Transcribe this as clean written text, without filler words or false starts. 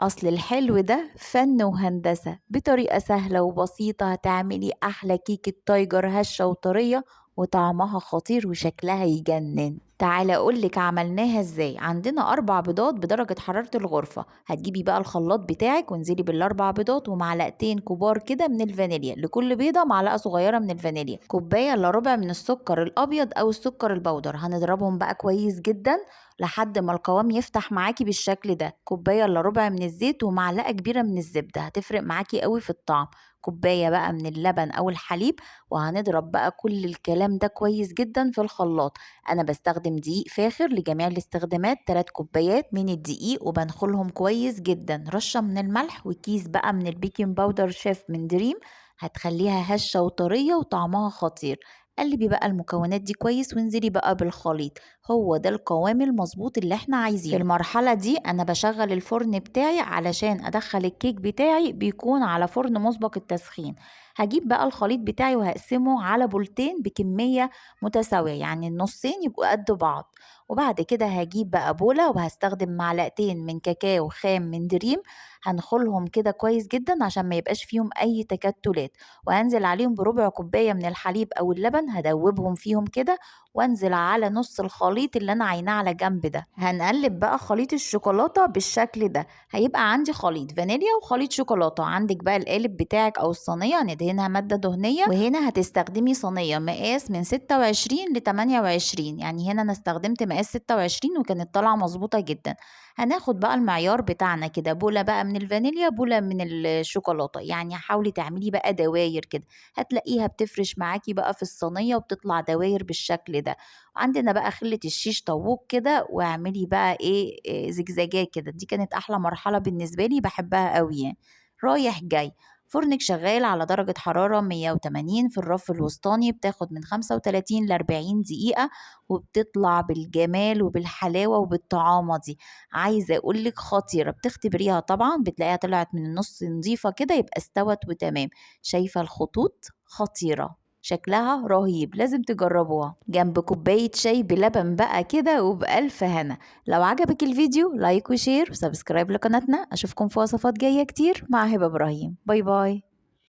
أصل الحلو ده فن وهندسة، بطريقة سهلة وبسيطة هتعملي أحلى كيكة تايجر هشة وطرية وطعمها خطير وشكلها يجنن. تعالى أقولك عملناها ازاي. عندنا 4 بيضات بدرجة حرارة الغرفة. هتجيبي بقى الخلاط بتاعك وانزلي بال4 بيضات ومعلقتين كبار كده من الفانيليا، لكل بيضة معلقة صغيرة من الفانيليا، كوباية إلا ربع من السكر الأبيض أو السكر البودر. هنضربهم بقى كويس جدا لحد ما القوام يفتح معاكي بالشكل ده. كوباية إلا ربع من الزيت ومعلقة كبيرة من الزبدة، هتفرق معاكي قوي في الطعم. كوباية بقى من اللبن أو الحليب. وهنضرب بقى كل الكلام ده كويس جدا في الخلاط. أنا بستخدم دقيق فاخر لجميع الاستخدامات، 3 كوبايات من الدقيق وبنخلهم كويس جدا، رشة من الملح وكيس بقى من البيكنج باودر شيف من دريم، هتخليها هشة وطرية وطعمها خطير. قلبي بقى المكونات دي كويس وانزلي بقى بالخليط. هو ده القوام المظبوط اللي احنا عايزينه. في المرحلة دي انا بشغل الفرن بتاعي علشان ادخل الكيك بتاعي، بيكون على فرن مسبق التسخين. هجيب بقى الخليط بتاعي وهقسمه على بولتين بكمية متساوية، يعني النصين يبقوا قد بعض. وبعد كده هجيب بقى بولة وهستخدم معلقتين من كاكاو خام من دريم، هنخلهم كده كويس جدا عشان ما يبقاش فيهم اي تكتلات. وهنزل عليهم بربع كوباية من الحليب او اللبن، هدوبهم فيهم كده. وانزل على نص الخليط اللي انا عيناه على جنب ده. هنقلب بقى خليط الشوكولاتة بالشكل ده. هيبقى عندي خليط فانيليا وخليط شوكولاتة. عندك بقى القالب بتاعك او الصينية هندهنها مادة دهنية، وهنا هتستخدمي صينية مقاس من 26 ل 28، يعني هنا انا استخدمت مقاس 26 وكانت طالعة مظبوطة جدا. هناخد بقى المعيار بتاعنا كده، بولة بقى من الفانيليا بولة من الشوكولاتة، يعني حاولي تعملي بقى دواير كده. هتلاقيها بتفرش معاكي بقى في الصينية وبتطلع دواير بالشكل ده. وعندنا بقى خلة الشيش طاووق كده، واعملي بقى ايه زجزاجات كده. دي كانت احلى مرحلة بالنسبة لي، بحبها قوي يعني. رايح جاي. فرنك شغال على درجة حرارة 180 في الرف الوسطاني، بتاخد من 35 ل 40 دقيقة، وبتطلع بالجمال وبالحلاوة وبالطعامة دي. عايزة أقولك خطيرة، بتختبريها طبعا بتلاقيها طلعت من النص نظيفة كده، يبقى استوت وتمام. شايفة الخطوط خطيرة، شكلها رهيب، لازم تجربوها جنب كوباية شاي بلبن بقى كده وبألف هنا. لو عجبك الفيديو لايك وشير وسبسكرايب لقناتنا. أشوفكم في وصفات جاية كتير مع هبة إبراهيم. باي باي.